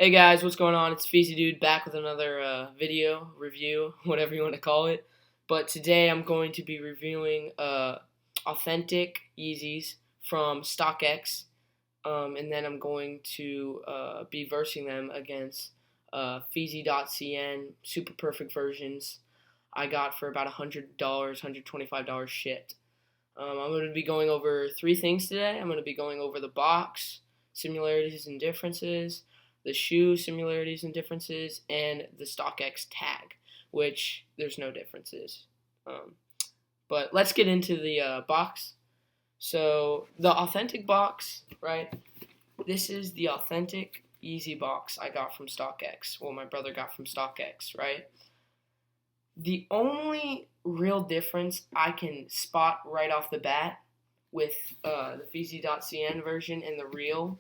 Hey guys, what's going on? It's Feezy Dude back with another video, review, whatever you want to call it. But today I'm going to be reviewing authentic Yeezys from StockX, and then I'm going to be versing them against Feezy.cn super perfect versions I got for about $100, $125 shipped. I'm going to be going over three things today. I'm going to be going over the box, similarities and differences, the shoe similarities and differences, and the StockX tag, which there's no differences. But let's get into the box. So the authentic box, right? This is the authentic Yeezy box I got from StockX. Well, my brother got from StockX, right? The only real difference I can spot right off the bat with the Feezy.cn version and the real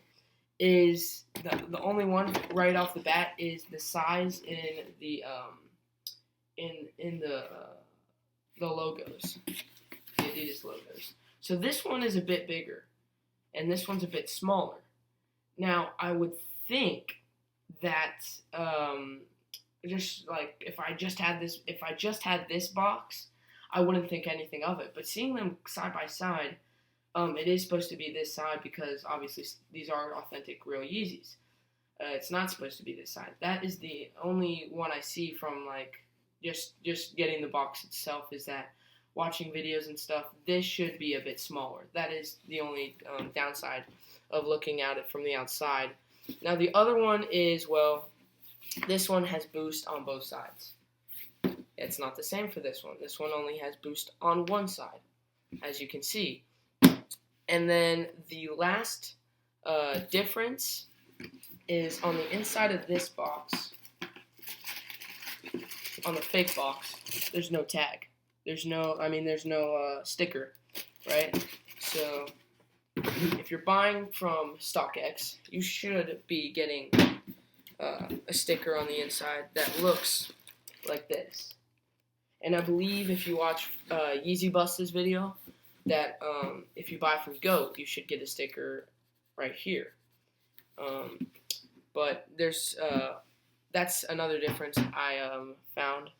is the only one right off the bat is the size in the the logos, the Adidas logos. So this one is a bit bigger, and this one's a bit smaller. Now I would think that just like if I just had this box, I wouldn't think anything of it. But seeing them side by side, it is supposed to be this side because obviously these are authentic real Yeezys. It's not supposed to be this side. That is the only one I see from like just getting the box itself, is that watching videos and stuff, this should be a bit smaller. That is the only downside of looking at it from the outside. Now the other one is, well, this one has boost on both sides. It's not the same for this one. This one only has boost on one side, as you can see. And then the last difference is on the inside of this box. On the fake box, there's no tag. There's no sticker, right? So if you're buying from StockX, you should be getting a sticker on the inside that looks like this. And I believe if you watch Yeezy Bust's video, that if you buy from GOAT, you should get a sticker right here. But there's that's another difference I found.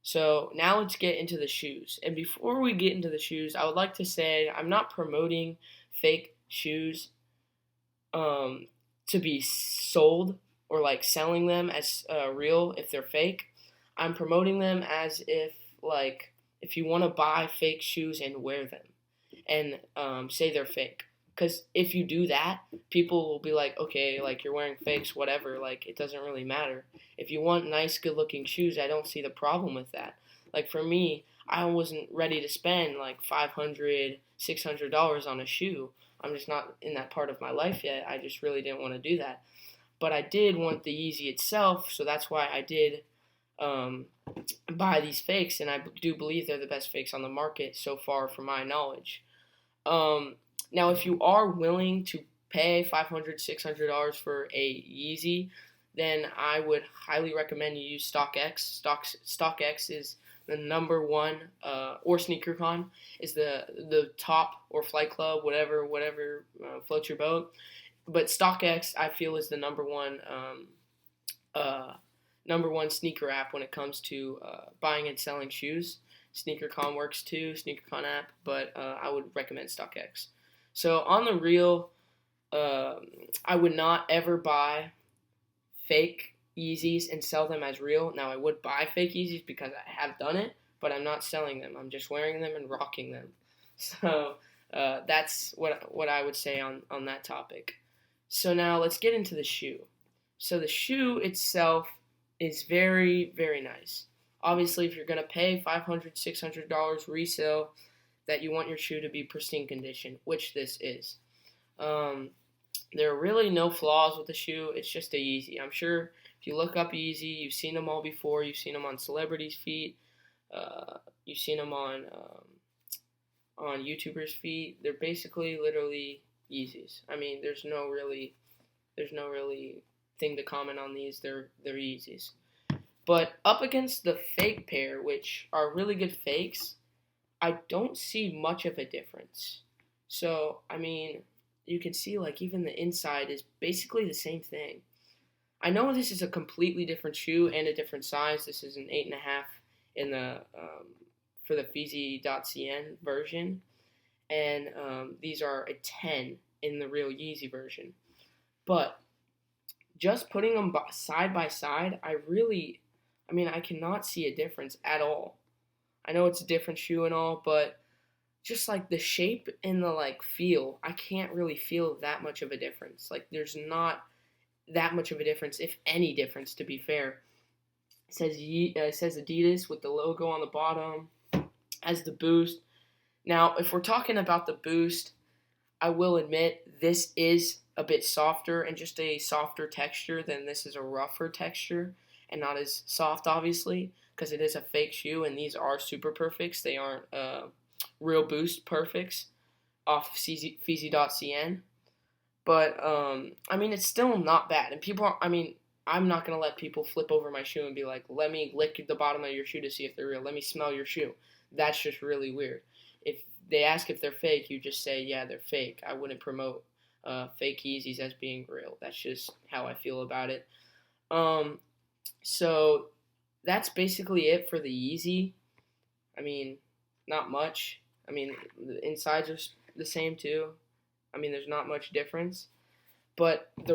So now let's get into the shoes. And before we get into the shoes, I would like to say I'm not promoting fake shoes to be sold or like selling them as real if they're fake. I'm promoting them as if you want to buy fake shoes and wear them and say they're fake. Because if you do that, people will be like, okay, like you're wearing fakes, whatever, like it doesn't really matter. If you want nice, good looking shoes, I don't see the problem with that. Like for me, I wasn't ready to spend like $500, $600 on a shoe. I'm just not in that part of my life yet. I just really didn't want to do that. But I did want the Yeezy itself, so that's why I did buy these fakes, and I do believe they're the best fakes on the market so far, from my knowledge. Now, if you are willing to pay $500, $600 for a Yeezy, then I would highly recommend you use StockX. StockX is the number one, or SneakerCon is the top, or Flight Club, whatever floats your boat. But StockX, I feel, is the number one sneaker app when it comes to buying and selling shoes. SneakerCon works too, SneakerCon app, but I would recommend StockX. So on the real, I would not ever buy fake Yeezys and sell them as real. Now I would buy fake Yeezys because I have done it, but I'm not selling them. I'm just wearing them and rocking them. So that's what I would say on that topic. So now let's get into the shoe. So the shoe itself is very, very nice. Obviously, if you're going to pay $500, $600 resale, that you want your shoe to be pristine condition, which this is. There are really no flaws with the shoe. It's just a Yeezy. I'm sure if you look up Yeezy, you've seen them all before. You've seen them on celebrities' feet. You've seen them on YouTubers' feet. They're basically, literally Yeezys. I mean, there's no really thing to comment on these. They're Yeezys. But up against the fake pair, which are really good fakes, I don't see much of a difference. So, I mean, you can see like even the inside is basically the same thing. I know this is a completely different shoe and a different size. This is an 8.5 in the for the Feezy.cn version, and these are a 10 in the real Yeezy version. But just putting them side by side, I mean, I cannot see a difference at all. I know it's a different shoe and all, but just like the shape and the like feel, I can't really feel that much of a difference. Like there's not that much of a difference, if any difference, to be fair. It says Adidas with the logo on the bottom as the Boost. Now, if we're talking about the Boost, I will admit this is a bit softer and just a softer texture than this is a rougher texture and not as soft, obviously, because it is a fake shoe and these are super perfects. They aren't real Boost perfects off Feezy.cn. But I mean, it's still not bad. And I mean, I'm not gonna let people flip over my shoe and be like, "Let me lick the bottom of your shoe to see if they're real. Let me smell your shoe." That's just really weird. If they ask if they're fake, you just say, "Yeah, they're fake." I wouldn't promote fake Yeezys as being real. That's just how I feel about it. Um, so that's basically it for the Yeezy. I mean, not much. I mean, the insides are the same too. I mean, there's not much difference. But the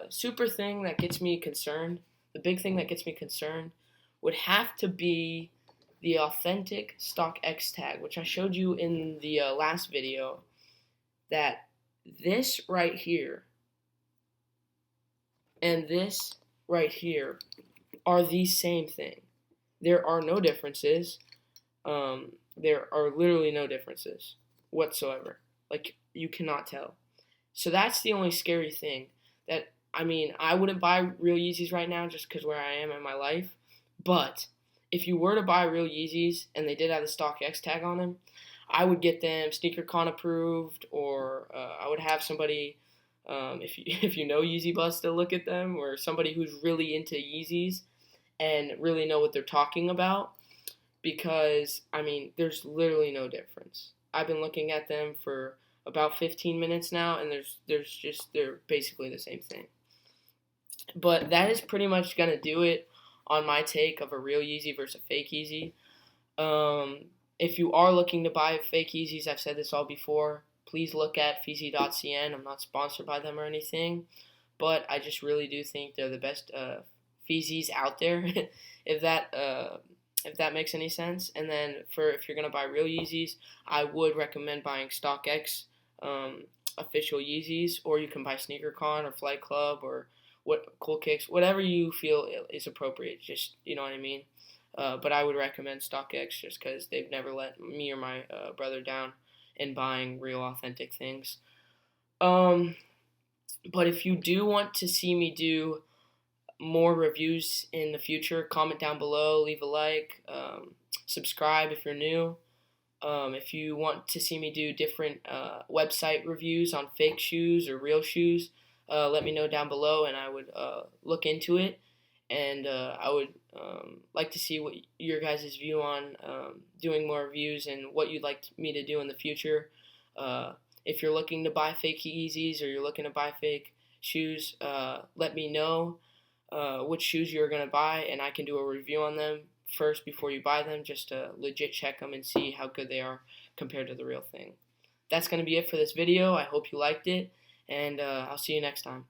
super thing that gets me concerned, the big thing that gets me concerned, would have to be the authentic stock X tag, which I showed you in the last video. That this right here and this right here are the same thing. There are no differences. There are literally no differences whatsoever. Like you cannot tell. So that's the only scary thing. That I mean, I wouldn't buy real Yeezys right now just because where I am in my life. But if you were to buy real Yeezys and they did have the stock X tag on them, I would get them SneakerCon approved, or I would have somebody, if you know Yeezy Buzz, to look at them, or somebody who's really into Yeezys and really know what they're talking about. Because I mean, there's literally no difference. I've been looking at them for about 15 minutes now, and they're basically the same thing. But that is pretty much gonna do it on my take of a real Yeezy versus a fake Yeezy. If you are looking to buy fake Yeezys, I've said this all before. Please look at Feezy.cn. I'm not sponsored by them or anything, but I just really do think they're the best Feezys out there. if that if that makes any sense. And then if you're gonna buy real Yeezys, I would recommend buying StockX official Yeezys, or you can buy SneakerCon or Flight Club or Cool Kicks, whatever you feel is appropriate. Just you know what I mean. But I would recommend StockX just because they've never let me or my brother down in buying real authentic things. But if you do want to see me do more reviews in the future, comment down below, leave a like, subscribe if you're new. If you want to see me do different website reviews on fake shoes or real shoes, let me know down below and I would look into it. And I would like to see what your guys' view on doing more reviews and what you'd like me to do in the future. If you're looking to buy fake Yeezys or you're looking to buy fake shoes, let me know which shoes you're going to buy, and I can do a review on them first before you buy them, just to legit check them and see how good they are compared to the real thing. That's going to be it for this video. I hope you liked it, and I'll see you next time.